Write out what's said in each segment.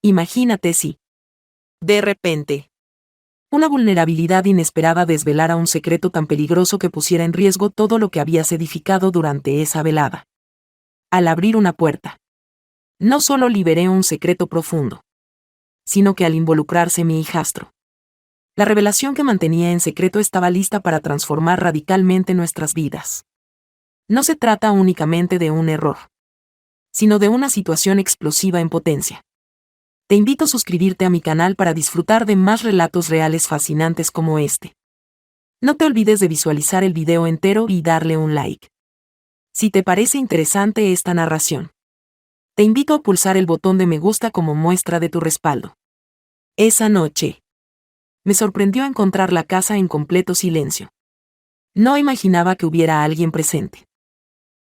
Imagínate si, de repente, una vulnerabilidad inesperada desvelara un secreto tan peligroso que pusiera en riesgo todo lo que habías edificado durante esa velada. Al abrir una puerta, no solo liberé un secreto profundo, sino que al involucrarse mi hijastro, la revelación que mantenía en secreto estaba lista para transformar radicalmente nuestras vidas. No se trata únicamente de un error, sino de una situación explosiva en potencia. Te invito a suscribirte a mi canal para disfrutar de más relatos reales fascinantes como este. No te olvides de visualizar el video entero y darle un like. Si te parece interesante esta narración, te invito a pulsar el botón de me gusta como muestra de tu respaldo. Esa noche, me sorprendió encontrar la casa en completo silencio. No imaginaba que hubiera alguien presente.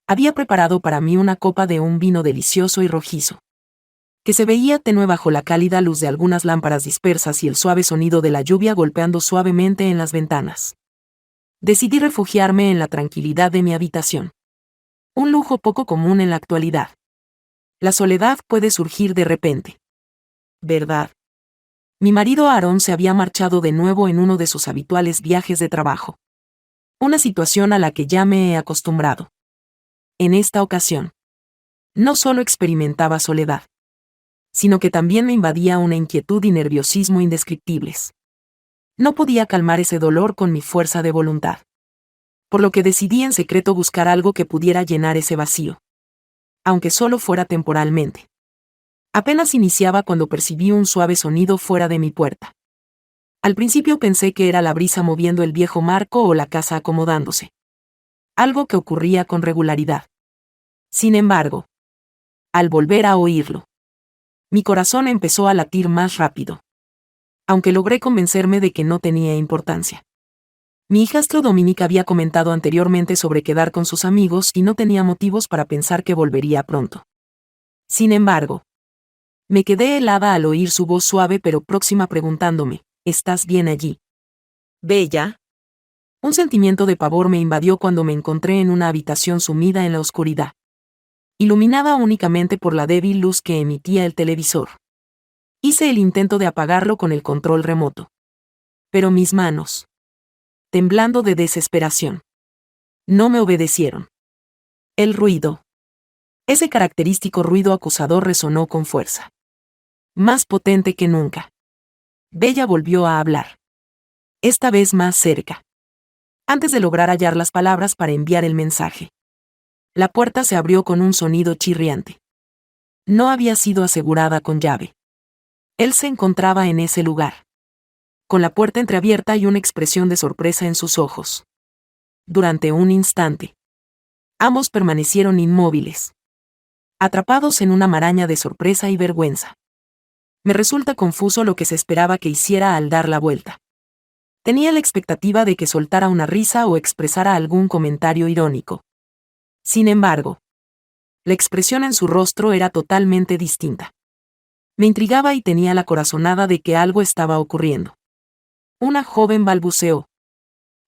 Había preparado para mí una copa de un vino delicioso y rojizo, que se veía tenue bajo la cálida luz de algunas lámparas dispersas y el suave sonido de la lluvia golpeando suavemente en las ventanas. Decidí refugiarme en la tranquilidad de mi habitación. Un lujo poco común en la actualidad. La soledad puede surgir de repente, ¿verdad? Mi marido Aarón se había marchado de nuevo en uno de sus habituales viajes de trabajo. Una situación a la que ya me he acostumbrado. En esta ocasión, no solo experimentaba soledad, sino que también me invadía una inquietud y nerviosismo indescriptibles. No podía calmar ese dolor con mi fuerza de voluntad, por lo que decidí en secreto buscar algo que pudiera llenar ese vacío, aunque solo fuera temporalmente. Apenas iniciaba cuando percibí un suave sonido fuera de mi puerta. Al principio pensé que era la brisa moviendo el viejo marco o la casa acomodándose. Algo que ocurría con regularidad. Sin embargo, al volver a oírlo, mi corazón empezó a latir más rápido. Aunque logré convencerme de que no tenía importancia. Mi hijastro Dominic había comentado anteriormente sobre quedar con sus amigos y no tenía motivos para pensar que volvería pronto. Sin embargo, me quedé helada al oír su voz suave pero próxima preguntándome, ¿estás bien allí? ¿Bella? Un sentimiento de pavor me invadió cuando me encontré en una habitación sumida en la oscuridad, iluminada únicamente por la débil luz que emitía el televisor. Hice el intento de apagarlo con el control remoto. Pero mis manos, temblando de desesperación, no me obedecieron. El ruido. Ese característico ruido acusador resonó con fuerza. Más potente que nunca. Bella volvió a hablar. Esta vez más cerca. Antes de lograr hallar las palabras para enviar el mensaje, la puerta se abrió con un sonido chirriante. No había sido asegurada con llave. Él se encontraba en ese lugar, con la puerta entreabierta y una expresión de sorpresa en sus ojos. Durante un instante, ambos permanecieron inmóviles, atrapados en una maraña de sorpresa y vergüenza. Me resulta confuso lo que se esperaba que hiciera al dar la vuelta. Tenía la expectativa de que soltara una risa o expresara algún comentario irónico. Sin embargo, la expresión en su rostro era totalmente distinta. Me intrigaba y tenía la corazonada de que algo estaba ocurriendo. Una joven balbuceó,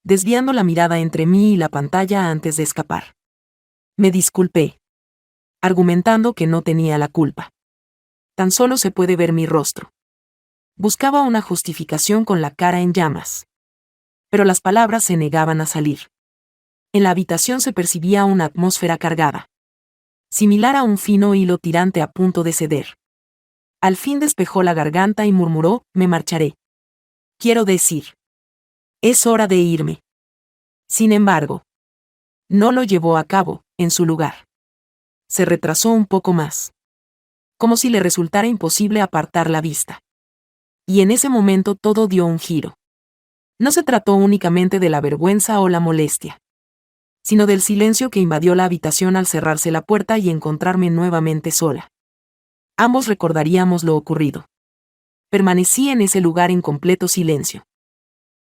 desviando la mirada entre mí y la pantalla antes de escapar. Me disculpé, argumentando que no tenía la culpa. Tan solo se puede ver mi rostro. Buscaba una justificación con la cara en llamas. Pero las palabras se negaban a salir. En la habitación se percibía una atmósfera cargada, similar a un fino hilo tirante a punto de ceder. Al fin despejó la garganta y murmuró, me marcharé. Quiero decir, es hora de irme. Sin embargo, no lo llevó a cabo, en su lugar. Se retrasó un poco más, como si le resultara imposible apartar la vista. Y en ese momento todo dio un giro. No se trató únicamente de la vergüenza o la molestia, sino del silencio que invadió la habitación al cerrarse la puerta y encontrarme nuevamente sola. Ambos recordaríamos lo ocurrido. Permanecí en ese lugar en completo silencio,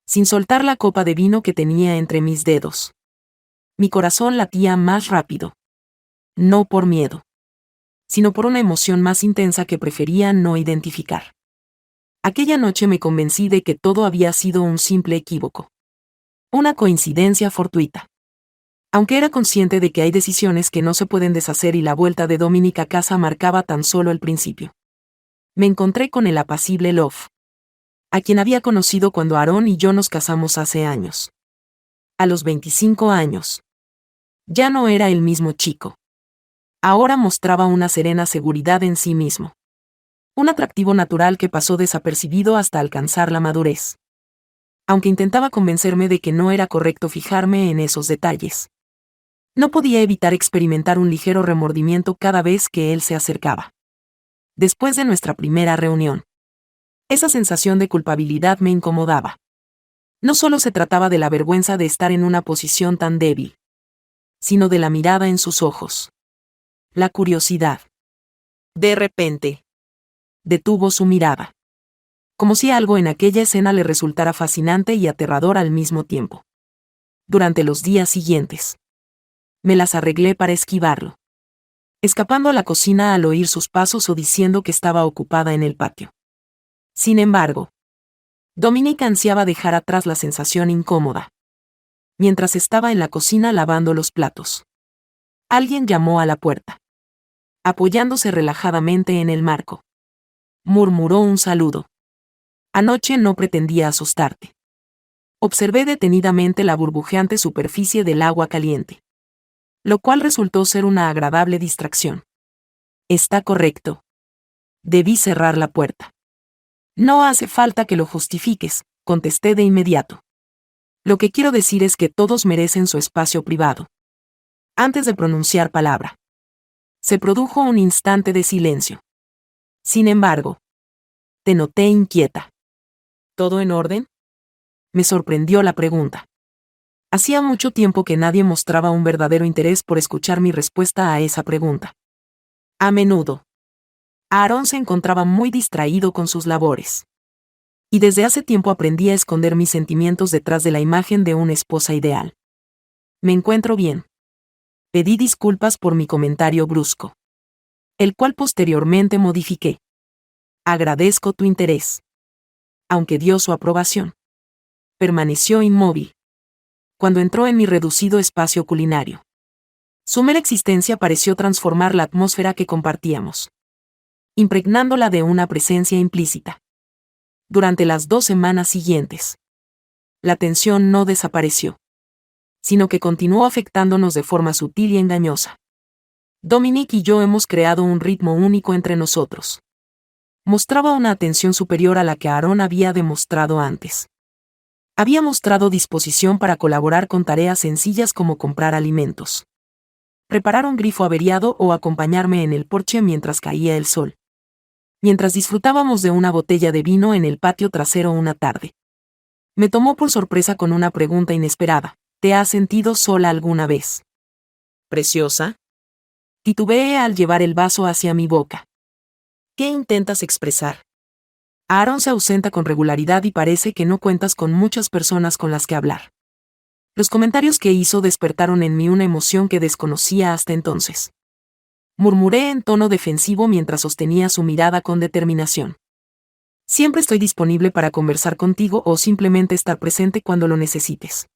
sin soltar la copa de vino que tenía entre mis dedos. Mi corazón latía más rápido. No por miedo, sino por una emoción más intensa que prefería no identificar. Aquella noche me convencí de que todo había sido un simple equívoco. Una coincidencia fortuita. Aunque era consciente de que hay decisiones que no se pueden deshacer y la vuelta de Dominic a casa marcaba tan solo el principio. Me encontré con el apacible Love, a quien había conocido cuando Aaron y yo nos casamos hace años. A los 25 años. Ya no era el mismo chico. Ahora mostraba una serena seguridad en sí mismo. Un atractivo natural que pasó desapercibido hasta alcanzar la madurez. Aunque intentaba convencerme de que no era correcto fijarme en esos detalles. No podía evitar experimentar un ligero remordimiento cada vez que él se acercaba. Después de nuestra primera reunión. Esa sensación de culpabilidad me incomodaba. No solo se trataba de la vergüenza de estar en una posición tan débil, sino de la mirada en sus ojos. La curiosidad. De repente, detuvo su mirada. Como si algo en aquella escena le resultara fascinante y aterrador al mismo tiempo. Durante los días siguientes, me las arreglé para esquivarlo. Escapando a la cocina al oír sus pasos o diciendo que estaba ocupada en el patio. Sin embargo, Dominique ansiaba dejar atrás la sensación incómoda. Mientras estaba en la cocina lavando los platos. Alguien llamó a la puerta. Apoyándose relajadamente en el marco. Murmuró un saludo. Anoche no pretendía asustarte. Observé detenidamente la burbujeante superficie del agua caliente. Lo cual resultó ser una agradable distracción. Está correcto. Debí cerrar la puerta. No hace falta que lo justifiques, contesté de inmediato. Lo que quiero decir es que todos merecen su espacio privado. Antes de pronunciar palabra. Se produjo un instante de silencio. Sin embargo, te noté inquieta. ¿Todo en orden? Me sorprendió la pregunta. Hacía mucho tiempo que nadie mostraba un verdadero interés por escuchar mi respuesta a esa pregunta. A menudo. Aaron se encontraba muy distraído con sus labores. Y desde hace tiempo aprendí a esconder mis sentimientos detrás de la imagen de una esposa ideal. Me encuentro bien. Pedí disculpas por mi comentario brusco. El cual posteriormente modifiqué. Agradezco tu interés. Aunque dio su aprobación. Permaneció inmóvil. Cuando entró en mi reducido espacio culinario. Su mera existencia pareció transformar la atmósfera que compartíamos. Impregnándola de una presencia implícita. Durante las 2 semanas siguientes. La tensión no desapareció. Sino que continuó afectándonos de forma sutil y engañosa. Dominique y yo hemos creado un ritmo único entre nosotros. Mostraba una atención superior a la que Aaron había demostrado antes. Había mostrado disposición para colaborar con tareas sencillas como comprar alimentos. Preparar un grifo averiado o acompañarme en el porche mientras caía el sol. Mientras disfrutábamos de una botella de vino en el patio trasero una tarde. Me tomó por sorpresa con una pregunta inesperada. ¿Te has sentido sola alguna vez? ¿Preciosa? Titubeé al llevar el vaso hacia mi boca. ¿Qué intentas expresar? Aaron se ausenta con regularidad y parece que no cuentas con muchas personas con las que hablar. Los comentarios que hizo despertaron en mí una emoción que desconocía hasta entonces. Murmuré en tono defensivo mientras sostenía su mirada con determinación. Siempre estoy disponible para conversar contigo o simplemente estar presente cuando lo necesites.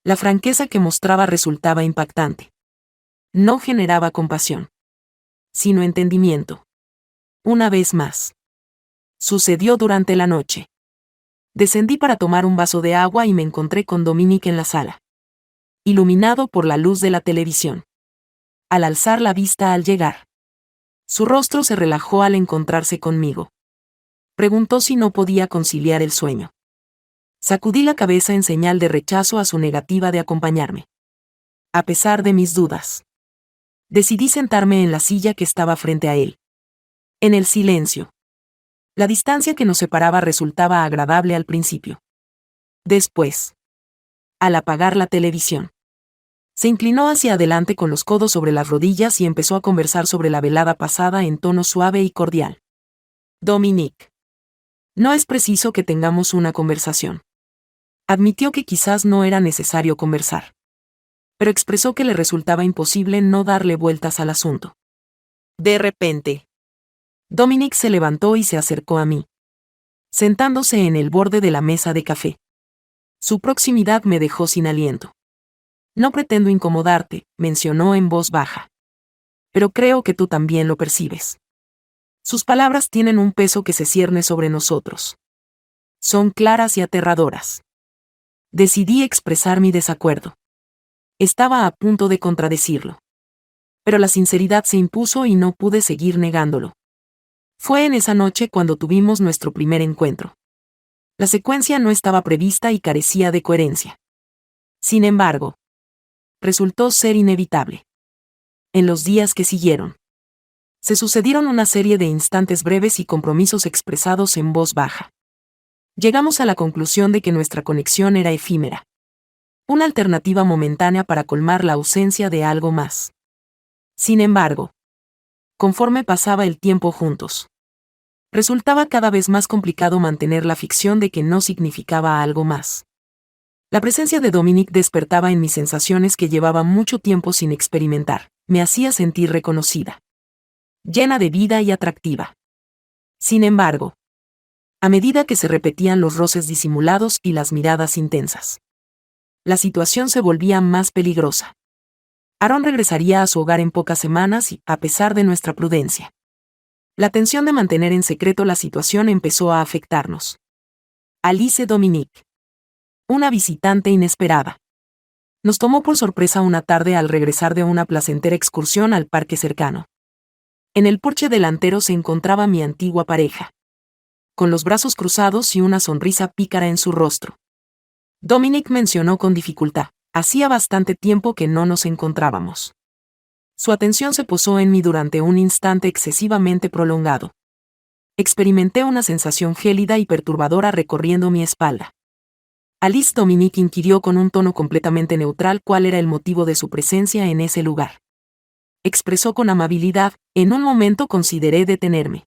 La franqueza que mostraba resultaba impactante. No generaba compasión, sino entendimiento. Una vez más. Sucedió durante la noche. Descendí para tomar un vaso de agua y me encontré con Dominique en la sala. Iluminado por la luz de la televisión. Al alzar la vista al llegar. Su rostro se relajó al encontrarse conmigo. Preguntó si no podía conciliar el sueño. Sacudí la cabeza en señal de rechazo a su negativa de acompañarme. A pesar de mis dudas. Decidí sentarme en la silla que estaba frente a él. En el silencio. La distancia que nos separaba resultaba agradable al principio. Después. Al apagar la televisión. Se inclinó hacia adelante con los codos sobre las rodillas y empezó a conversar sobre la velada pasada en tono suave y cordial. Dominique. No es preciso que tengamos una conversación. Admitió que quizás no era necesario conversar. Pero expresó que le resultaba imposible no darle vueltas al asunto. De repente. Dominique se levantó y se acercó a mí. Sentándose en el borde de la mesa de café. Su proximidad me dejó sin aliento. No pretendo incomodarte, mencionó en voz baja. Pero creo que tú también lo percibes. Sus palabras tienen un peso que se cierne sobre nosotros. Son claras y aterradoras. Decidí expresar mi desacuerdo. Estaba a punto de contradecirlo. Pero la sinceridad se impuso y no pude seguir negándolo. Fue en esa noche cuando tuvimos nuestro primer encuentro. La secuencia no estaba prevista y carecía de coherencia. Sin embargo, resultó ser inevitable. En los días que siguieron, se sucedieron una serie de instantes breves y compromisos expresados en voz baja. Llegamos a la conclusión de que nuestra conexión era efímera. Una alternativa momentánea para colmar la ausencia de algo más. Sin embargo, conforme pasaba el tiempo juntos, resultaba cada vez más complicado mantener la ficción de que no significaba algo más. La presencia de Dominic despertaba en mis sensaciones que llevaba mucho tiempo sin experimentar. Me hacía sentir reconocida, llena de vida y atractiva. Sin embargo, a medida que se repetían los roces disimulados y las miradas intensas, la situación se volvía más peligrosa. Aaron regresaría a su hogar en pocas semanas y, a pesar de nuestra prudencia, la tensión de mantener en secreto la situación empezó a afectarnos. Alice Dominic, una visitante inesperada, nos tomó por sorpresa una tarde al regresar de una placentera excursión al parque cercano. En el porche delantero se encontraba mi antigua pareja, con los brazos cruzados y una sonrisa pícara en su rostro. Dominic mencionó con dificultad: hacía bastante tiempo que no nos encontrábamos. Su atención se posó en mí durante un instante excesivamente prolongado. Experimenté una sensación gélida y perturbadora recorriendo mi espalda. Alice Dominic inquirió con un tono completamente neutral cuál era el motivo de su presencia en ese lugar. Expresó con amabilidad: en un momento consideré detenerme.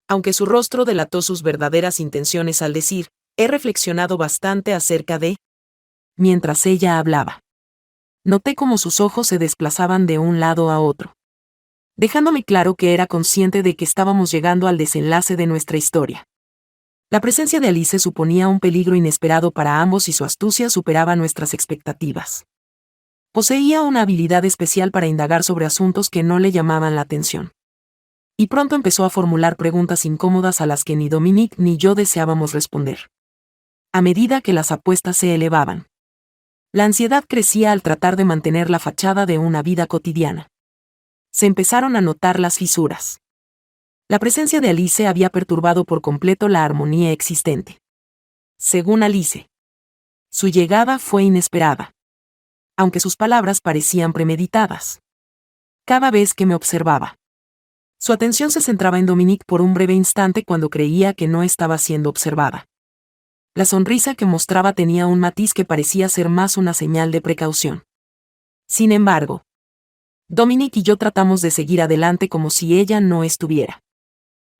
Aunque su rostro delató sus verdaderas intenciones al decir: he reflexionado bastante acerca de... Mientras ella hablaba, noté cómo sus ojos se desplazaban de un lado a otro, dejándome claro que era consciente de que estábamos llegando al desenlace de nuestra historia. La presencia de Alice suponía un peligro inesperado para ambos y su astucia superaba nuestras expectativas. Poseía una habilidad especial para indagar sobre asuntos que no le llamaban la atención. Y pronto empezó a formular preguntas incómodas a las que ni Dominic ni yo deseábamos responder. A medida que las apuestas se elevaban, la ansiedad crecía al tratar de mantener la fachada de una vida cotidiana. Se empezaron a notar las fisuras. La presencia de Alice había perturbado por completo la armonía existente. Según Alice, su llegada fue inesperada, aunque sus palabras parecían premeditadas. Cada vez que me observaba, su atención se centraba en Dominic por un breve instante cuando creía que no estaba siendo observada. La sonrisa que mostraba tenía un matiz que parecía ser más una señal de precaución. Sin embargo, Dominic y yo tratamos de seguir adelante como si ella no estuviera.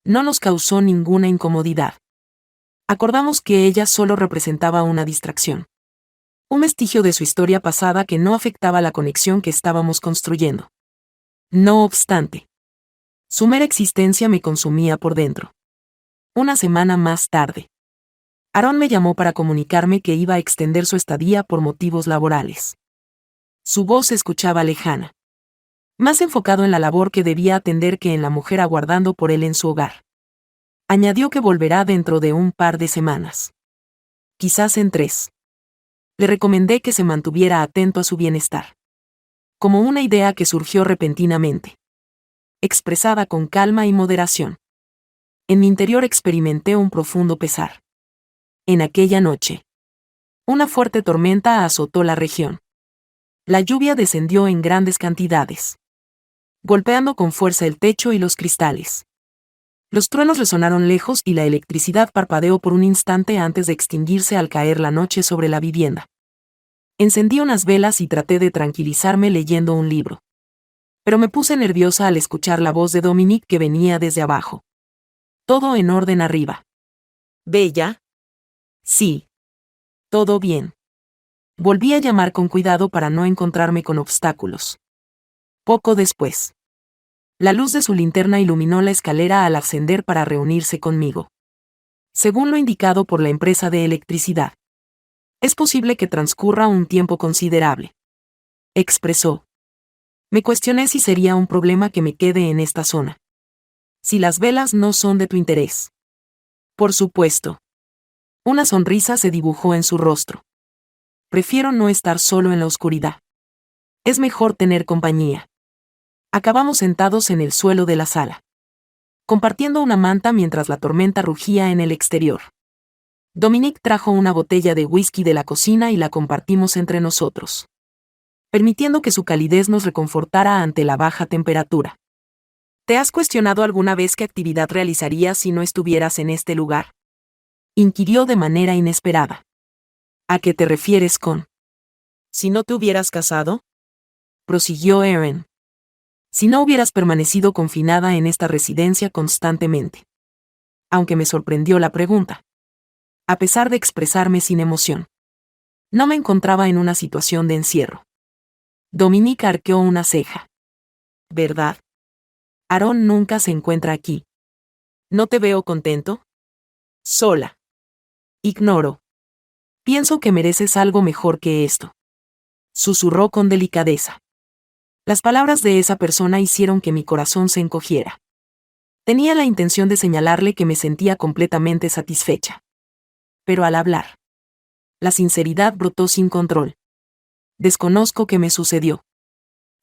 No nos causó ninguna incomodidad. Acordamos que ella solo representaba una distracción, un vestigio de su historia pasada que no afectaba la conexión que estábamos construyendo. No obstante, su mera existencia me consumía por dentro. Una semana más tarde, Aaron me llamó para comunicarme que iba a extender su estadía por motivos laborales. Su voz se escuchaba lejana, más enfocado en la labor que debía atender que en la mujer aguardando por él en su hogar. Añadió que volverá dentro de un par de semanas. Quizás en 3. Le recomendé que se mantuviera atento a su bienestar. Como una idea que surgió repentinamente, expresada con calma y moderación. En mi interior experimenté un profundo pesar. En aquella noche, una fuerte tormenta azotó la región. La lluvia descendió en grandes cantidades, golpeando con fuerza el techo y los cristales. Los truenos resonaron lejos y la electricidad parpadeó por un instante antes de extinguirse al caer la noche sobre la vivienda. Encendí unas velas y traté de tranquilizarme leyendo un libro. Pero me puse nerviosa al escuchar la voz de Dominic que venía desde abajo. Todo en orden arriba. ¿Bella? Sí. Todo bien. Volví a llamar con cuidado para no encontrarme con obstáculos. Poco después, la luz de su linterna iluminó la escalera al ascender para reunirse conmigo. Según lo indicado por la empresa de electricidad, es posible que transcurra un tiempo considerable, expresó. Me cuestioné si sería un problema que me quede en esta zona. Si las velas no son de tu interés. Por supuesto. Una sonrisa se dibujó en su rostro. Prefiero no estar solo en la oscuridad. Es mejor tener compañía. Acabamos sentados en el suelo de la sala, compartiendo una manta mientras la tormenta rugía en el exterior. Dominique trajo una botella de whisky de la cocina y la compartimos entre nosotros, permitiendo que su calidez nos reconfortara ante la baja temperatura. ¿Te has cuestionado alguna vez qué actividad realizarías si no estuvieras en este lugar? Inquirió de manera inesperada. ¿A qué te refieres con? ¿Si no te hubieras casado? Prosiguió Erin. Si no hubieras permanecido confinada en esta residencia constantemente. Aunque me sorprendió la pregunta. A pesar de expresarme sin emoción. No me encontraba en una situación de encierro. Dominique arqueó una ceja. ¿Verdad? Aaron nunca se encuentra aquí. ¿No te veo contento? Sola. Ignoro. Pienso que mereces algo mejor que esto. Susurró con delicadeza. Las palabras de esa persona hicieron que mi corazón se encogiera. Tenía la intención de señalarle que me sentía completamente satisfecha. Pero al hablar, la sinceridad brotó sin control. Desconozco qué me sucedió.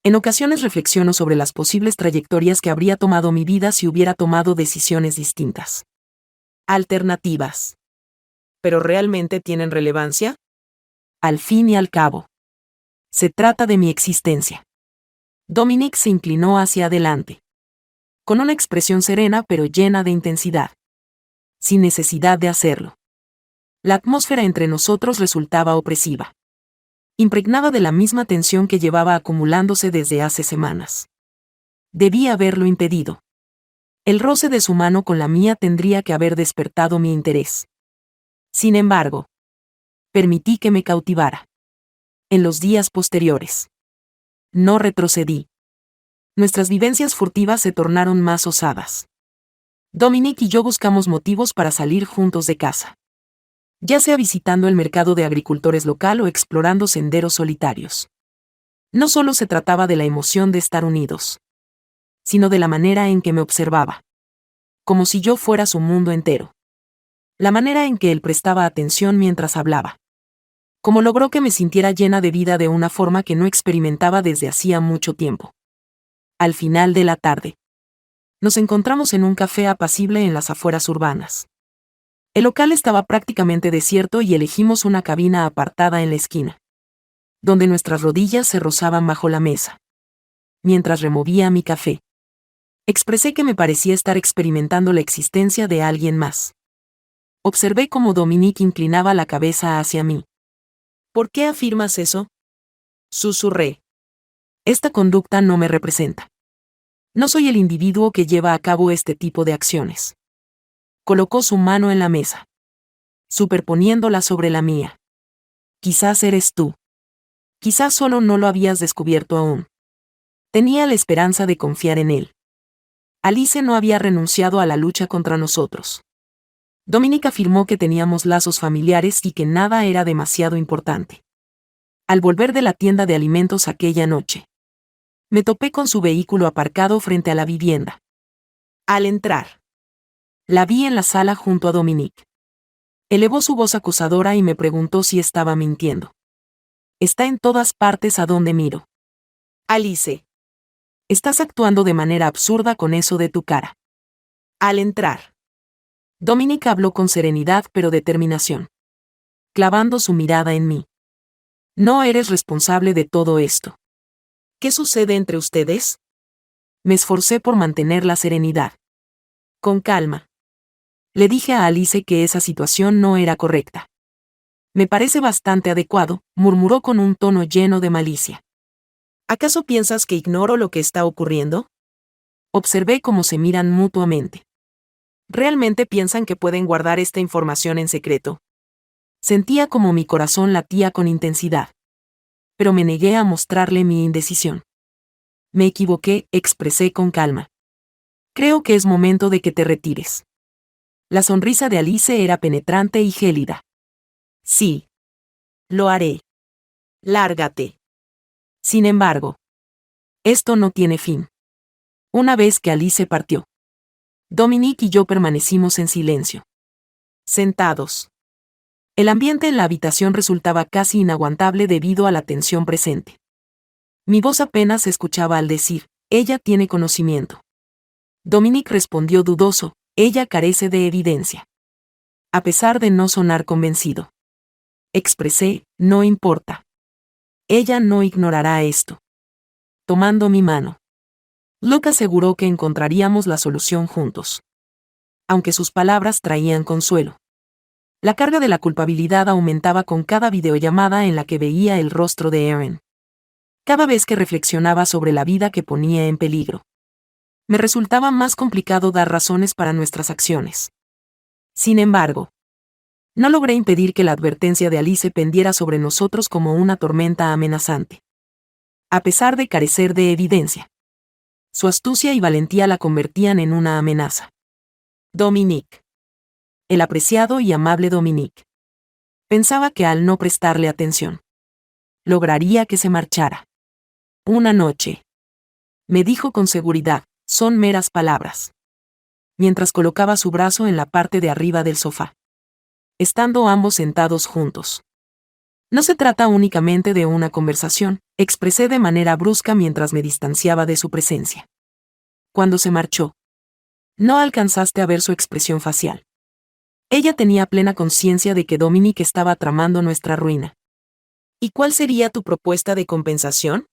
En ocasiones reflexiono sobre las posibles trayectorias que habría tomado mi vida si hubiera tomado decisiones distintas. Alternativas. ¿Pero realmente tienen relevancia? Al fin y al cabo. Se trata de mi existencia. Dominique se inclinó hacia adelante. Con una expresión serena pero llena de intensidad. Sin necesidad de hacerlo. La atmósfera entre nosotros resultaba opresiva. Impregnada de la misma tensión que llevaba acumulándose desde hace semanas. Debí haberlo impedido. El roce de su mano con la mía tendría que haber despertado mi interés. Sin embargo, permití que me cautivara. En los días posteriores. No retrocedí. Nuestras vivencias furtivas se tornaron más osadas. Dominique y yo buscamos motivos para salir juntos de casa. Ya sea visitando el mercado de agricultores local o explorando senderos solitarios. No solo se trataba de la emoción de estar unidos, sino de la manera en que me observaba. Como si yo fuera su mundo entero. La manera en que él prestaba atención mientras hablaba. Como logró que me sintiera llena de vida de una forma que no experimentaba desde hacía mucho tiempo. Al final de la tarde. Nos encontramos en un café apacible en las afueras urbanas. El local estaba prácticamente desierto y elegimos una cabina apartada en la esquina, donde nuestras rodillas se rozaban bajo la mesa. Mientras removía mi café, expresé que me parecía estar experimentando la existencia de alguien más. Observé cómo Dominique inclinaba la cabeza hacia mí. ¿Por qué afirmas eso? Susurré. Esta conducta no me representa. No soy el individuo que lleva a cabo este tipo de acciones. Colocó su mano en la mesa, superponiéndola sobre la mía. Quizás eres tú. Quizás solo no lo habías descubierto aún. Tenía la esperanza de confiar en él. Alice no había renunciado a la lucha contra nosotros. Dominique afirmó que teníamos lazos familiares y que nada era demasiado importante. Al volver de la tienda de alimentos aquella noche, me topé con su vehículo aparcado frente a la vivienda. Al entrar, la vi en la sala junto a Dominique. Elevó su voz acusadora y me preguntó si estaba mintiendo. Está en todas partes a donde miro. Alice. Estás actuando de manera absurda con eso de tu cara. Al entrar, Dominique habló con serenidad pero determinación, clavando su mirada en mí. No eres responsable de todo esto. ¿Qué sucede entre ustedes? Me esforcé por mantener la serenidad. Con calma. Le dije a Alice que esa situación no era correcta. Me parece bastante adecuado, murmuró con un tono lleno de malicia. ¿Acaso piensas que ignoro lo que está ocurriendo? Observé cómo se miran mutuamente. ¿Realmente piensan que pueden guardar esta información en secreto? Sentía como mi corazón latía con intensidad. Pero me negué a mostrarle mi indecisión. Me equivoqué, expresé con calma. Creo que es momento de que te retires. La sonrisa de Alice era penetrante y gélida. Sí. Lo haré. Lárgate. Sin embargo, esto no tiene fin. Una vez que Alice partió, Dominique y yo permanecimos en silencio. Sentados. El ambiente en la habitación resultaba casi inaguantable debido a la tensión presente. Mi voz apenas se escuchaba al decir, ella tiene conocimiento. Dominique respondió dudoso, ella carece de evidencia. A pesar de no sonar convencido. Expresé, no importa. Ella no ignorará esto. Tomando mi mano. Luke aseguró que encontraríamos la solución juntos. Aunque sus palabras traían consuelo. La carga de la culpabilidad aumentaba con cada videollamada en la que veía el rostro de Erin. Cada vez que reflexionaba sobre la vida que ponía en peligro. Me resultaba más complicado dar razones para nuestras acciones. Sin embargo, no logré impedir que la advertencia de Alice pendiera sobre nosotros como una tormenta amenazante. A pesar de carecer de evidencia. Su astucia y valentía la convertían en una amenaza. Dominique. El apreciado y amable Dominique. Pensaba que al no prestarle atención, lograría que se marchara. Una noche. Me dijo con seguridad, son meras palabras. Mientras colocaba su brazo en la parte de arriba del sofá. Estando ambos sentados juntos. No se trata únicamente de una conversación, expresé de manera brusca mientras me distanciaba de su presencia. Cuando se marchó. No alcanzaste a ver su expresión facial. Ella tenía plena conciencia de que Dominique estaba tramando nuestra ruina. ¿Y cuál sería tu propuesta de compensación?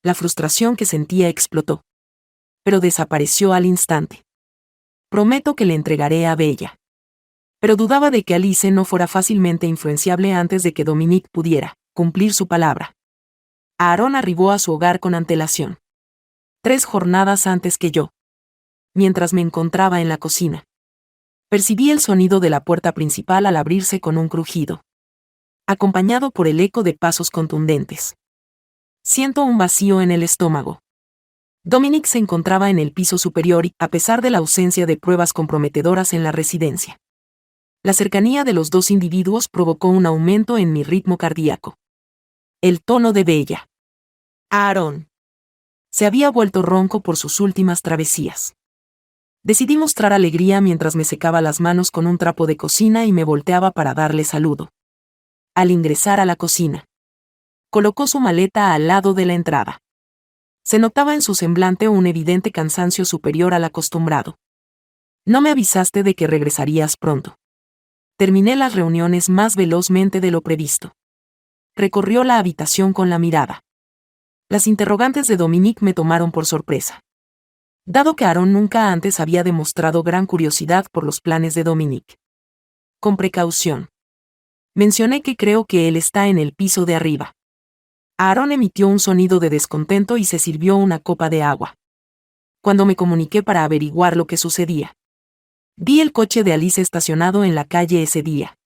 La frustración que sentía explotó. Pero desapareció al instante. Prometo que le entregaré a Bella. Pero dudaba de que Alice no fuera fácilmente influenciable antes de que Dominique pudiera cumplir su palabra. Aaron arribó a su hogar con antelación. 3 jornadas antes que yo. Mientras me encontraba en la cocina. Percibí el sonido de la puerta principal al abrirse con un crujido. Acompañado por el eco de pasos contundentes. Siento un vacío en el estómago. Dominique se encontraba en el piso superior y, a pesar de la ausencia de pruebas comprometedoras en la residencia. La cercanía de los dos individuos provocó un aumento en mi ritmo cardíaco. El tono de Bella. Aaron. Se había vuelto ronco por sus últimas travesías. Decidí mostrar alegría mientras me secaba las manos con un trapo de cocina y me volteaba para darle saludo. Al ingresar a la cocina. Colocó su maleta al lado de la entrada. Se notaba en su semblante un evidente cansancio superior al acostumbrado. No me avisaste de que regresarías pronto. Terminé las reuniones más velozmente de lo previsto. Recorrió la habitación con la mirada. Las interrogantes de Dominique me tomaron por sorpresa. Dado que Aaron nunca antes había demostrado gran curiosidad por los planes de Dominique. Con precaución. Mencioné que creo que él está en el piso de arriba. Aaron emitió un sonido de descontento y se sirvió una copa de agua. Cuando me comuniqué para averiguar lo que sucedía. Vi el coche de Alice estacionado en la calle ese día.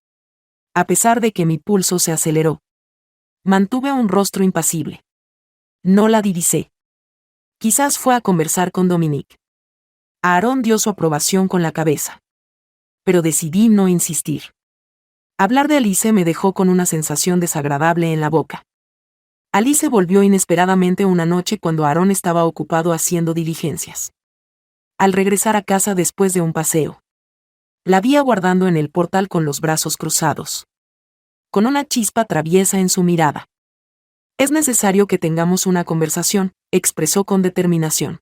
A pesar de que mi pulso se aceleró. Mantuve un rostro impasible. No la divisé. Quizás fue a conversar con Dominique. Aaron dio su aprobación con la cabeza. Pero decidí no insistir. Hablar de Alice me dejó con una sensación desagradable en la boca. Alice volvió inesperadamente una noche cuando Aaron estaba ocupado haciendo diligencias. Al regresar a casa después de un paseo. La vi aguardando en el portal con los brazos cruzados. Con una chispa traviesa en su mirada. Es necesario que tengamos una conversación, expresó con determinación.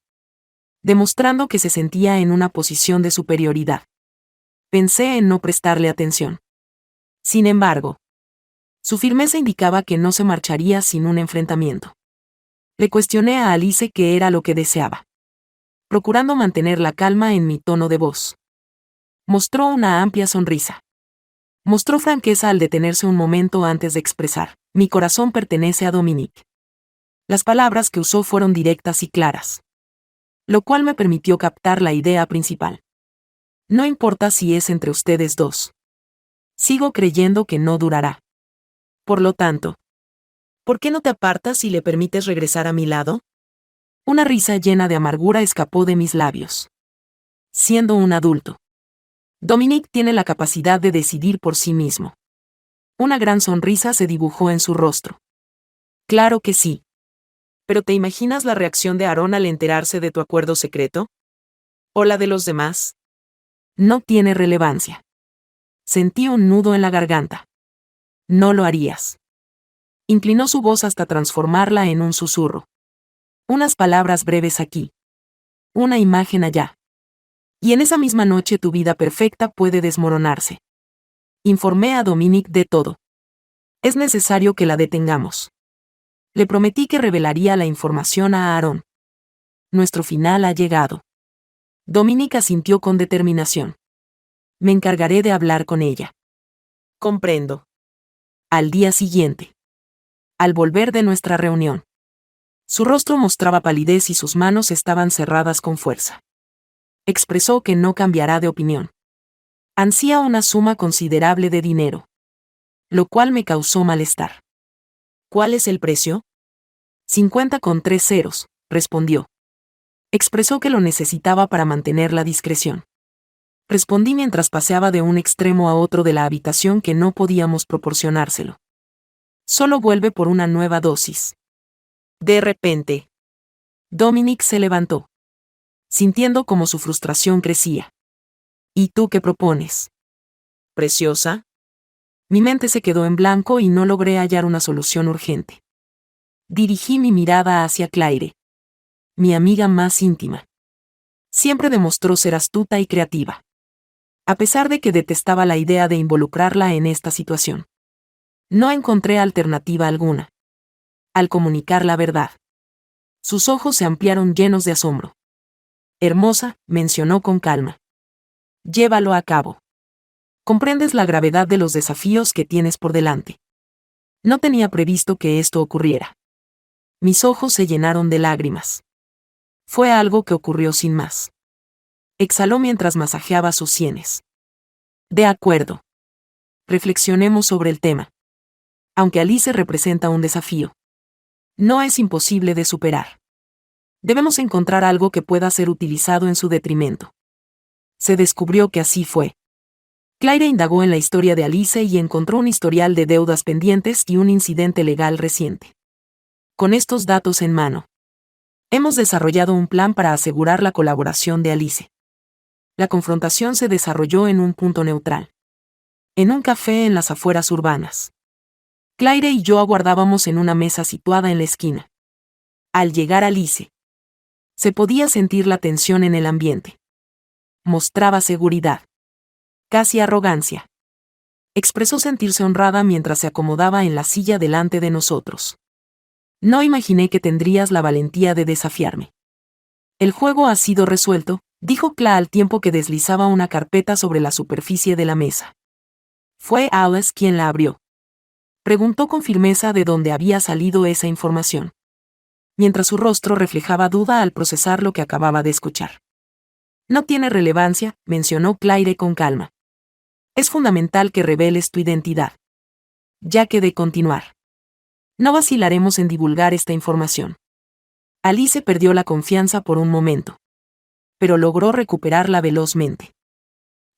Demostrando que se sentía en una posición de superioridad. Pensé en no prestarle atención. Sin embargo, su firmeza indicaba que no se marcharía sin un enfrentamiento. Le cuestioné a Alice qué era lo que deseaba. Procurando mantener la calma en mi tono de voz. Mostró una amplia sonrisa. Mostró franqueza al detenerse un momento antes de expresar, mi corazón pertenece a Dominique. Las palabras que usó fueron directas y claras. Lo cual me permitió captar la idea principal. No importa si es entre ustedes dos. Sigo creyendo que no durará. Por lo tanto, ¿por qué no te apartas y le permites regresar a mi lado? Una risa llena de amargura escapó de mis labios. Siendo un adulto. Dominique tiene la capacidad de decidir por sí mismo. Una gran sonrisa se dibujó en su rostro. Claro que sí. ¿Pero te imaginas la reacción de Aaron al enterarse de tu acuerdo secreto? ¿O la de los demás? No tiene relevancia. Sentí un nudo en la garganta. No lo harías. Inclinó su voz hasta transformarla en un susurro. Unas palabras breves aquí. Una imagen allá. Y en esa misma noche tu vida perfecta puede desmoronarse. Informé a Dominic de todo. Es necesario que la detengamos. Le prometí que revelaría la información a Aaron. Nuestro final ha llegado. Dominic asintió con determinación. Me encargaré de hablar con ella. Comprendo. Al día siguiente. Al volver de nuestra reunión. Su rostro mostraba palidez y sus manos estaban cerradas con fuerza. Expresó que no cambiará de opinión. Ansía una suma considerable de dinero. Lo cual me causó malestar. ¿Cuál es el precio? 50 con 3 ceros, respondió. Expresó que lo necesitaba para mantener la discreción. Respondí mientras paseaba de un extremo a otro de la habitación que no podíamos proporcionárselo. Solo vuelve por una nueva dosis. De repente, Dominic se levantó, sintiendo como su frustración crecía. ¿Y tú qué propones? ¿Preciosa? Mi mente se quedó en blanco y no logré hallar una solución urgente. Dirigí mi mirada hacia Claire, mi amiga más íntima. Siempre demostró ser astuta y creativa. A pesar de que detestaba la idea de involucrarla en esta situación. No encontré alternativa alguna. Al comunicar la verdad. Sus ojos se ampliaron llenos de asombro. Hermosa, mencionó con calma. Llévalo a cabo. Comprendes la gravedad de los desafíos que tienes por delante. No tenía previsto que esto ocurriera. Mis ojos se llenaron de lágrimas. Fue algo que ocurrió sin más. Exhaló mientras masajeaba sus sienes. De acuerdo. Reflexionemos sobre el tema. Aunque Alice representa un desafío, no es imposible de superar. Debemos encontrar algo que pueda ser utilizado en su detrimento. Se descubrió que así fue. Claire indagó en la historia de Alice y encontró un historial de deudas pendientes y un incidente legal reciente. Con estos datos en mano, hemos desarrollado un plan para asegurar la colaboración de Alice. La confrontación se desarrolló en un punto neutral. En un café en las afueras urbanas. Claire y yo aguardábamos en una mesa situada en la esquina. Al llegar Alice, se podía sentir la tensión en el ambiente. Mostraba seguridad. Casi arrogancia. Expresó sentirse honrada mientras se acomodaba en la silla delante de nosotros. No imaginé que tendrías la valentía de desafiarme. El juego ha sido resuelto, dijo Cla al tiempo que deslizaba una carpeta sobre la superficie de la mesa. Fue Alice quien la abrió. Preguntó con firmeza de dónde había salido esa información. Mientras su rostro reflejaba duda al procesar lo que acababa de escuchar. No tiene relevancia, mencionó Claire con calma. Es fundamental que reveles tu identidad. Ya que de continuar, no vacilaremos en divulgar esta información. Alice perdió la confianza por un momento. Pero logró recuperarla velozmente.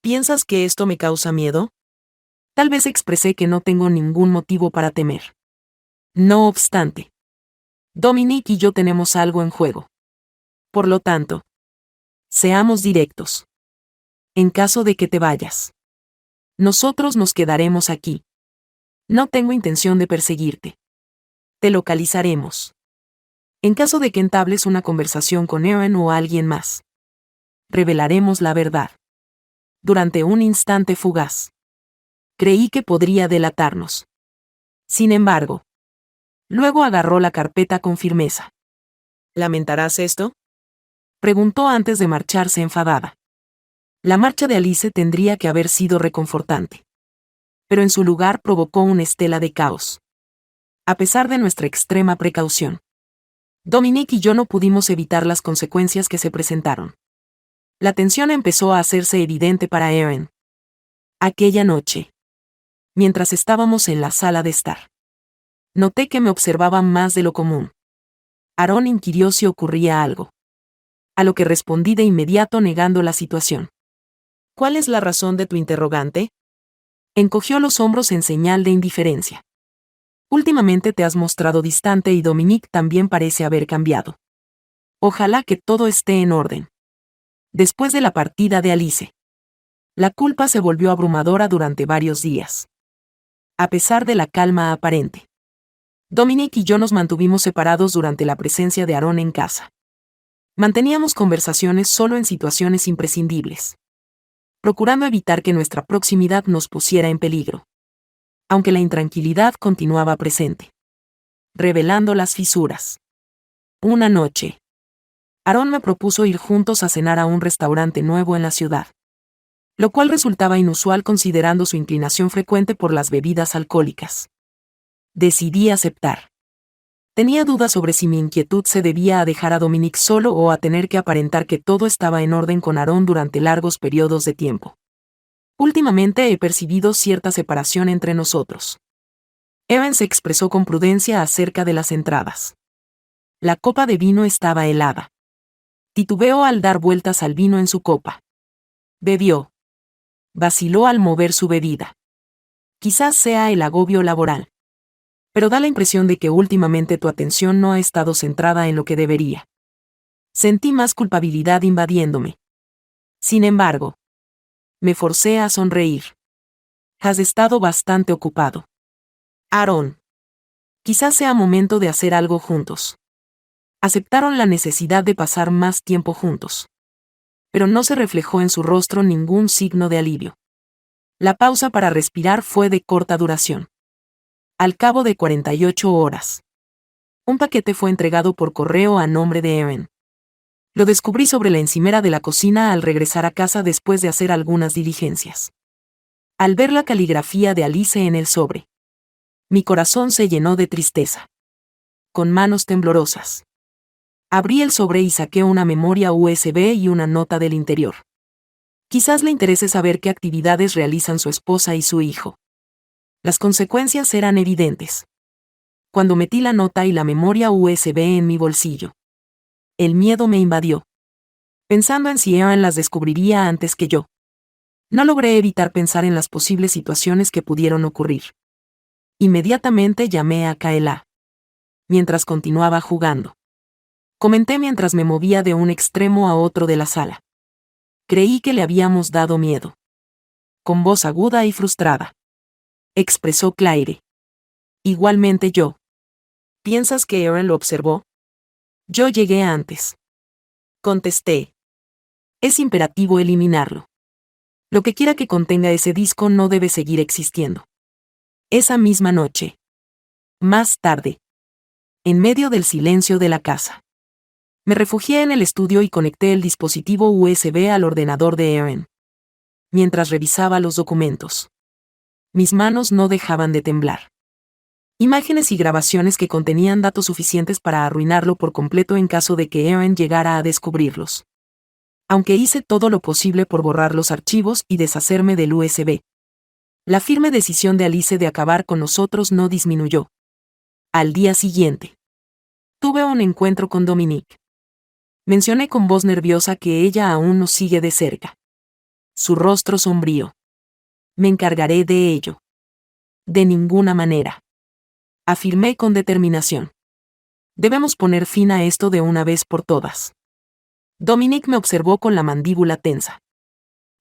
¿Piensas que esto me causa miedo? Tal vez expresé que no tengo ningún motivo para temer. No obstante, Dominic y yo tenemos algo en juego. Por lo tanto, seamos directos. En caso de que te vayas, nosotros nos quedaremos aquí. No tengo intención de perseguirte. Te localizaremos. En caso de que entables una conversación con Aaron o alguien más, revelaremos la verdad. Durante un instante fugaz, creí que podría delatarnos. Sin embargo, luego agarró la carpeta con firmeza. ¿Lamentarás esto? Preguntó antes de marcharse enfadada. La marcha de Alice tendría que haber sido reconfortante. Pero en su lugar provocó una estela de caos. A pesar de nuestra extrema precaución, Dominic y yo no pudimos evitar las consecuencias que se presentaron. La tensión empezó a hacerse evidente para Aaron. Aquella noche, mientras estábamos en la sala de estar, noté que me observaban más de lo común. Aaron inquirió si ocurría algo. A lo que respondí de inmediato negando la situación. ¿Cuál es la razón de tu interrogante? Encogió los hombros en señal de indiferencia. Últimamente te has mostrado distante y Dominic también parece haber cambiado. Ojalá que todo esté en orden. Después de la partida de Alice, la culpa se volvió abrumadora durante varios días. A pesar de la calma aparente, Dominic y yo nos mantuvimos separados durante la presencia de Aaron en casa. Manteníamos conversaciones solo en situaciones imprescindibles, procurando evitar que nuestra proximidad nos pusiera en peligro. Aunque la intranquilidad continuaba presente, revelando las fisuras. Una noche, Aaron me propuso ir juntos a cenar a un restaurante nuevo en la ciudad, lo cual resultaba inusual considerando su inclinación frecuente por las bebidas alcohólicas. Decidí aceptar. Tenía dudas sobre si mi inquietud se debía a dejar a Dominic solo o a tener que aparentar que todo estaba en orden con Aaron durante largos periodos de tiempo. Últimamente he percibido cierta separación entre nosotros. Evan se expresó con prudencia acerca de las entradas. La copa de vino estaba helada. Titubeó al dar vueltas al vino en su copa. Bebió. Vaciló al mover su bebida. Quizás sea el agobio laboral. Pero da la impresión de que últimamente tu atención no ha estado centrada en lo que debería. Sentí más culpabilidad invadiéndome. Sin embargo, me forcé a sonreír. Has estado bastante ocupado. Aaron. Quizás sea momento de hacer algo juntos. Aceptaron la necesidad de pasar más tiempo juntos. Pero no se reflejó en su rostro ningún signo de alivio. La pausa para respirar fue de corta duración. Al cabo de 48 horas, un paquete fue entregado por correo a nombre de Erin. Lo descubrí sobre la encimera de la cocina al regresar a casa después de hacer algunas diligencias. Al ver la caligrafía de Alice en el sobre, mi corazón se llenó de tristeza. Con manos temblorosas, abrí el sobre y saqué una memoria USB y una nota del interior. Quizás le interese saber qué actividades realizan su esposa y su hijo. Las consecuencias eran evidentes. Cuando metí la nota y la memoria USB en mi bolsillo, el miedo me invadió. Pensando en si Erin las descubriría antes que yo. No logré evitar pensar en las posibles situaciones que pudieron ocurrir. Inmediatamente llamé a Kaela. Mientras continuaba jugando. Comenté mientras me movía de un extremo a otro de la sala. Creí que le habíamos dado miedo. Con voz aguda y frustrada, expresó Claire. Igualmente yo. ¿Piensas que Erin lo observó? Yo llegué antes. Contesté. Es imperativo eliminarlo. Lo que quiera que contenga ese disco no debe seguir existiendo. Esa misma noche. Más tarde. En medio del silencio de la casa. Me refugié en el estudio y conecté el dispositivo USB al ordenador de Erin. Mientras revisaba los documentos, mis manos no dejaban de temblar. Imágenes y grabaciones que contenían datos suficientes para arruinarlo por completo en caso de que Erin llegara a descubrirlos. Aunque hice todo lo posible por borrar los archivos y deshacerme del USB, la firme decisión de Alice de acabar con nosotros no disminuyó. Al día siguiente, tuve un encuentro con Dominic. Mencioné con voz nerviosa que ella aún nos sigue de cerca. Su rostro sombrío. Me encargaré de ello. De ninguna manera. Afirmé con determinación. Debemos poner fin a esto de una vez por todas. Dominic me observó con la mandíbula tensa.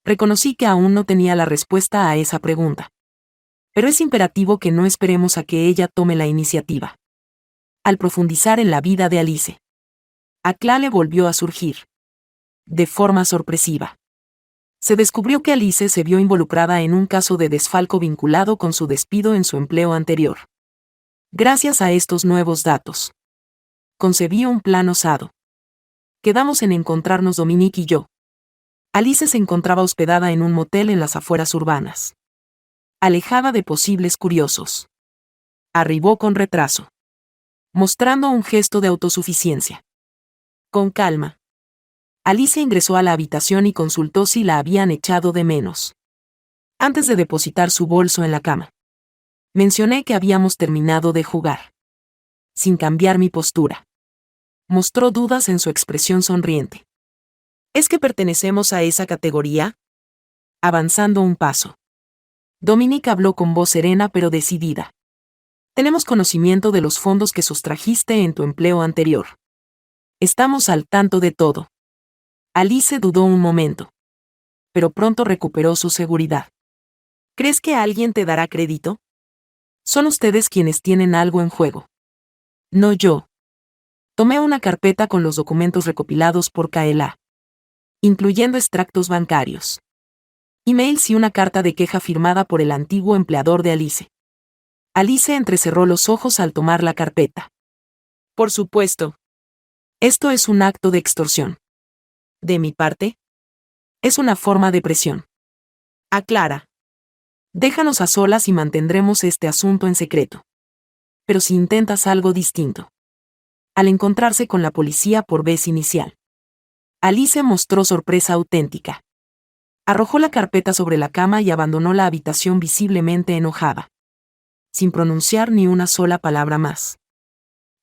Reconocí que aún no tenía la respuesta a esa pregunta. Pero es imperativo que no esperemos a que ella tome la iniciativa. Al profundizar en la vida de Alice, Claire volvió a surgir. De forma sorpresiva. Se descubrió que Alice se vio involucrada en un caso de desfalco vinculado con su despido en su empleo anterior. Gracias a estos nuevos datos, concebí un plan osado. Quedamos en encontrarnos Dominic y yo. Alice se encontraba hospedada en un motel en las afueras urbanas, alejada de posibles curiosos. Arribó con retraso, mostrando un gesto de autosuficiencia. Con calma. Alice ingresó a la habitación y consultó si la habían echado de menos. Antes de depositar su bolso en la cama, mencioné que habíamos terminado de jugar. Sin cambiar mi postura. Mostró dudas en su expresión sonriente. ¿Es que pertenecemos a esa categoría? Avanzando un paso, Dominic habló con voz serena pero decidida. Tenemos conocimiento de los fondos que sustrajiste en tu empleo anterior. Estamos al tanto de todo. Alice dudó un momento, pero pronto recuperó su seguridad. ¿Crees que alguien te dará crédito? Son ustedes quienes tienen algo en juego. No yo. Tomé una carpeta con los documentos recopilados por Kaela, incluyendo extractos bancarios, emails y una carta de queja firmada por el antiguo empleador de Alice. Alice entrecerró los ojos al tomar la carpeta. Por supuesto. Esto es un acto de extorsión. De mi parte, es una forma de presión. Aclara. Déjanos a solas y mantendremos este asunto en secreto. Pero si intentas algo distinto. Al encontrarse con la policía por vez inicial, Alice mostró sorpresa auténtica. Arrojó la carpeta sobre la cama y abandonó la habitación visiblemente enojada, sin pronunciar ni una sola palabra más.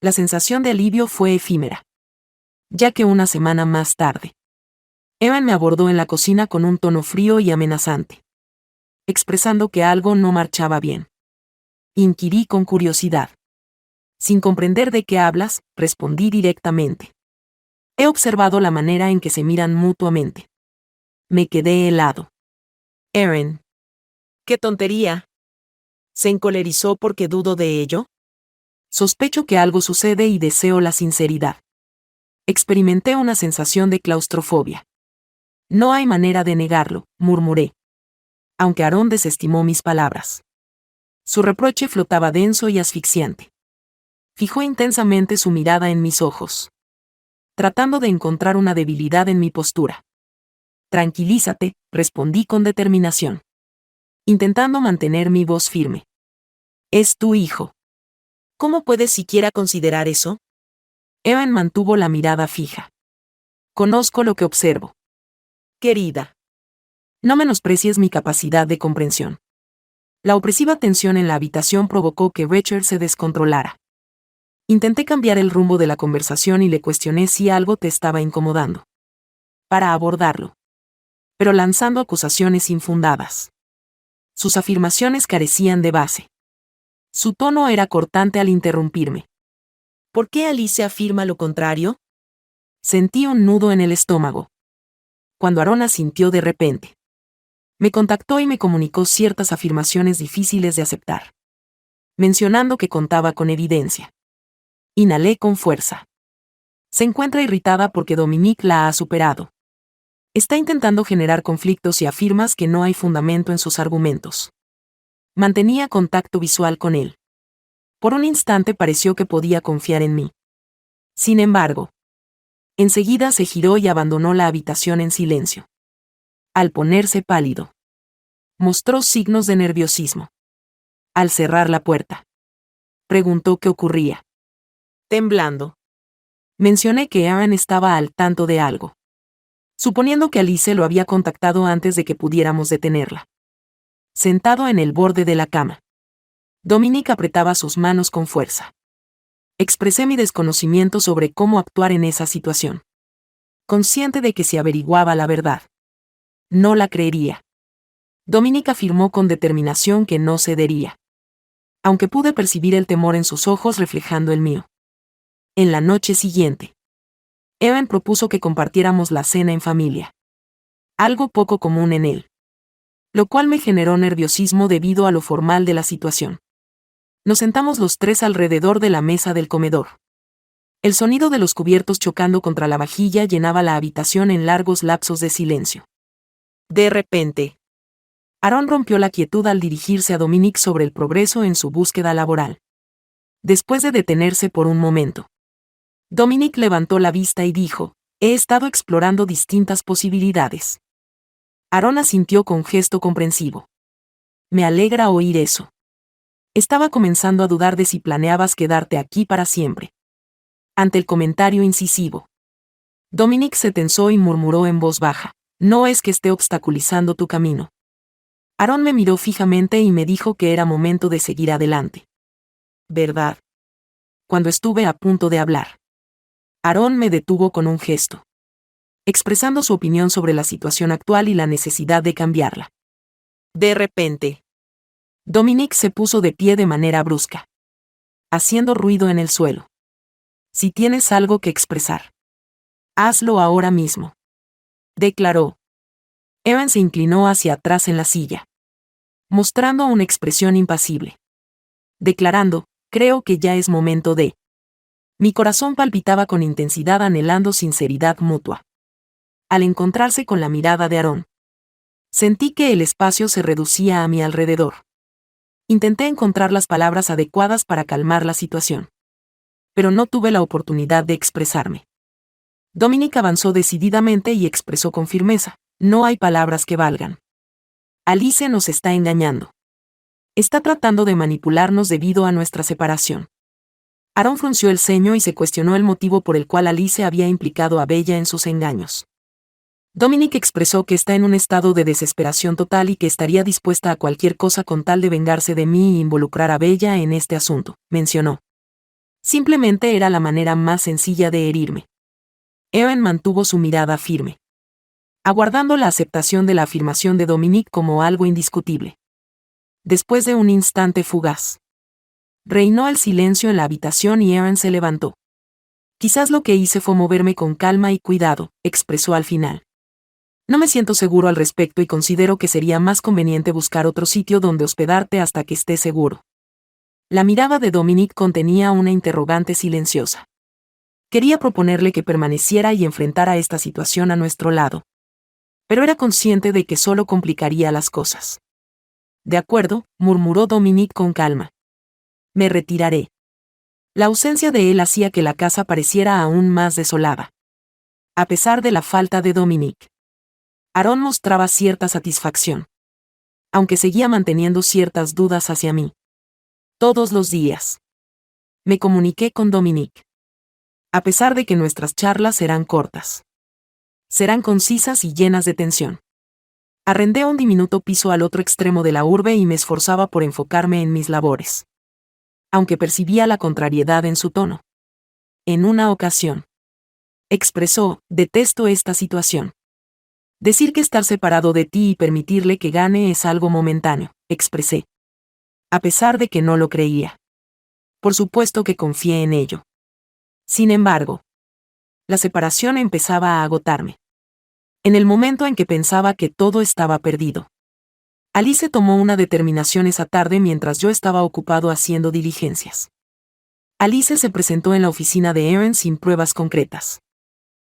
La sensación de alivio fue efímera, ya que una semana más tarde, Evan me abordó en la cocina con un tono frío y amenazante, expresando que algo no marchaba bien. Inquirí con curiosidad. Sin comprender de qué hablas, respondí directamente. He observado la manera en que se miran mutuamente. Me quedé helado. Erin. ¡Qué tontería! ¿Se encolerizó porque dudo de ello? Sospecho que algo sucede y deseo la sinceridad. Experimenté una sensación de claustrofobia. No hay manera de negarlo, murmuré. Aunque Aaron desestimó mis palabras. Su reproche flotaba denso y asfixiante. Fijó intensamente su mirada en mis ojos, tratando de encontrar una debilidad en mi postura. Tranquilízate, respondí con determinación, intentando mantener mi voz firme. Es tu hijo. ¿Cómo puedes siquiera considerar eso? Evan mantuvo la mirada fija. Conozco lo que observo. Querida. No menosprecies mi capacidad de comprensión. La opresiva tensión en la habitación provocó que Richard se descontrolara. Intenté cambiar el rumbo de la conversación y le cuestioné si algo te estaba incomodando, para abordarlo, pero lanzando acusaciones infundadas. Sus afirmaciones carecían de base. Su tono era cortante al interrumpirme. ¿Por qué Alice afirma lo contrario? Sentí un nudo en el estómago, cuando Aaron asintió de repente. Me contactó y me comunicó ciertas afirmaciones difíciles de aceptar, mencionando que contaba con evidencia. Inhalé con fuerza. Se encuentra irritada porque Dominique la ha superado. Está intentando generar conflictos y afirmas que no hay fundamento en sus argumentos. Mantenía contacto visual con él. Por un instante pareció que podía confiar en mí. Sin embargo, enseguida se giró y abandonó la habitación en silencio. Al ponerse pálido, mostró signos de nerviosismo. Al cerrar la puerta, preguntó qué ocurría. Temblando. Mencioné que Aaron estaba al tanto de algo, suponiendo que Alice lo había contactado antes de que pudiéramos detenerla. Sentado en el borde de la cama, Dominique apretaba sus manos con fuerza. Expresé mi desconocimiento sobre cómo actuar en esa situación, consciente de que si averiguaba la verdad, no la creería. Dominique afirmó con determinación que no cedería, aunque pude percibir el temor en sus ojos reflejando el mío. En la noche siguiente, Evan propuso que compartiéramos la cena en familia, algo poco común en él, lo cual me generó nerviosismo debido a lo formal de la situación. Nos sentamos los tres alrededor de la mesa del comedor. El sonido de los cubiertos chocando contra la vajilla llenaba la habitación en largos lapsos de silencio. De repente, Aaron rompió la quietud al dirigirse a Dominique sobre el progreso en su búsqueda laboral. Después de detenerse por un momento, Dominique levantó la vista y dijo, he estado explorando distintas posibilidades. Aaron asintió con gesto comprensivo. Me alegra oír eso. Estaba comenzando a dudar de si planeabas quedarte aquí para siempre. Ante el comentario incisivo, Dominique se tensó y murmuró en voz baja, no es que esté obstaculizando tu camino. Aaron me miró fijamente y me dijo que era momento de seguir adelante. ¿Verdad? Cuando estuve a punto de hablar, Aaron me detuvo con un gesto, expresando su opinión sobre la situación actual y la necesidad de cambiarla. De repente, Dominique se puso de pie de manera brusca, haciendo ruido en el suelo. Si tienes algo que expresar, hazlo ahora mismo. declaró. Evan se inclinó hacia atrás en la silla, mostrando una expresión impasible. Declarando, creo que ya es momento de. Mi corazón palpitaba con intensidad anhelando sinceridad mutua. Al encontrarse con la mirada de Aarón, sentí que el espacio se reducía a mi alrededor. Intenté encontrar las palabras adecuadas para calmar la situación, pero no tuve la oportunidad de expresarme. Dominic avanzó decididamente y expresó con firmeza, no hay palabras que valgan. Alice nos está engañando. Está tratando de manipularnos debido a nuestra separación. Aarón frunció el ceño y se cuestionó el motivo por el cual Alice había implicado a Bella en sus engaños. Dominic expresó que está en un estado de desesperación total y que estaría dispuesta a cualquier cosa con tal de vengarse de mí e involucrar a Bella en este asunto, mencionó. Simplemente era la manera más sencilla de herirme. Evan mantuvo su mirada firme, aguardando la aceptación de la afirmación de Dominic como algo indiscutible. Después de un instante fugaz, reinó el silencio en la habitación y Evan se levantó. Quizás lo que hice fue moverme con calma y cuidado, expresó al final. No me siento seguro al respecto y considero que sería más conveniente buscar otro sitio donde hospedarte hasta que esté seguro. La mirada de Dominic contenía una interrogante silenciosa. Quería proponerle que permaneciera y enfrentara esta situación a nuestro lado. Pero era consciente de que solo complicaría las cosas. De acuerdo, murmuró Dominic con calma. Me retiraré. La ausencia de él hacía que la casa pareciera aún más desolada. A pesar de la falta de Dominic, Aarón mostraba cierta satisfacción, aunque seguía manteniendo ciertas dudas hacia mí. Todos los días me comuniqué con Dominic. A pesar de que nuestras charlas serán cortas, serán concisas y llenas de tensión. Arrendé un diminuto piso al otro extremo de la urbe y me esforzaba por enfocarme en mis labores, aunque percibía la contrariedad en su tono. En una ocasión, expresó, detesto esta situación. Decir que estar separado de ti y permitirle que gane es algo momentáneo, expresé. A pesar de que no lo creía. Por supuesto que confié en ello. Sin embargo, la separación empezaba a agotarme. En el momento en que pensaba que todo estaba perdido, Alice tomó una determinación esa tarde mientras yo estaba ocupado haciendo diligencias. Alice se presentó en la oficina de Evan sin pruebas concretas,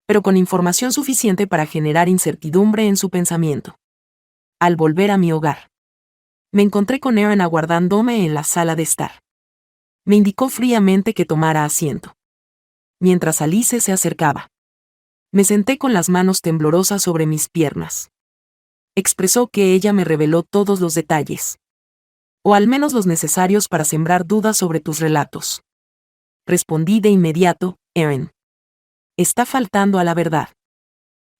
pero con información suficiente para generar incertidumbre en su pensamiento. Al volver a mi hogar, me encontré con Evan aguardándome en la sala de estar. Me indicó fríamente que tomara asiento. Mientras Alice se acercaba, me senté con las manos temblorosas sobre mis piernas. Expresó que ella me reveló todos los detalles, o al menos los necesarios para sembrar dudas sobre tus relatos. Respondí de inmediato, Evan. Está faltando a la verdad.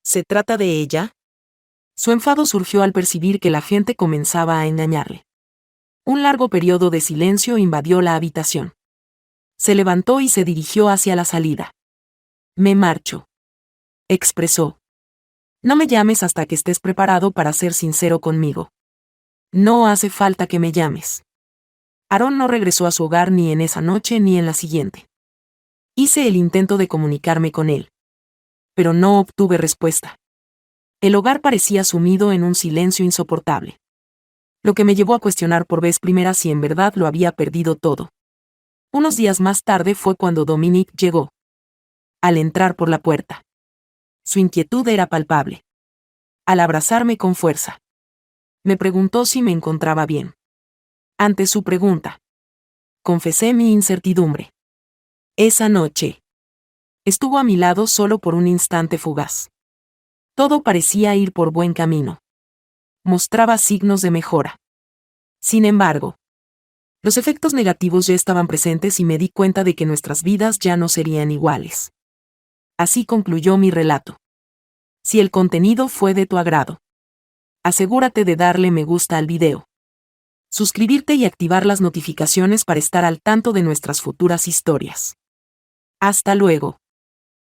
¿Se trata de ella? Su enfado surgió al percibir que la gente comenzaba a engañarle. Un largo periodo de silencio invadió la habitación. Se levantó y se dirigió hacia la salida. Me marcho, expresó. No me llames hasta que estés preparado para ser sincero conmigo. No hace falta que me llames. Aarón no regresó a su hogar ni en esa noche ni en la siguiente. Hice el intento de comunicarme con él, pero no obtuve respuesta. El hogar parecía sumido en un silencio insoportable, lo que me llevó a cuestionar por vez primera si en verdad lo había perdido todo. Unos días más tarde fue cuando Dominic llegó. Al entrar por la puerta, su inquietud era palpable. Al abrazarme con fuerza, me preguntó si me encontraba bien. Ante su pregunta, confesé mi incertidumbre. Esa noche, estuvo a mi lado solo por un instante fugaz. Todo parecía ir por buen camino. Mostraba signos de mejora. Sin embargo, los efectos negativos ya estaban presentes y me di cuenta de que nuestras vidas ya no serían iguales. Así concluyó mi relato. Si el contenido fue de tu agrado, asegúrate de darle me gusta al video, suscribirte y activar las notificaciones para estar al tanto de nuestras futuras historias. Hasta luego.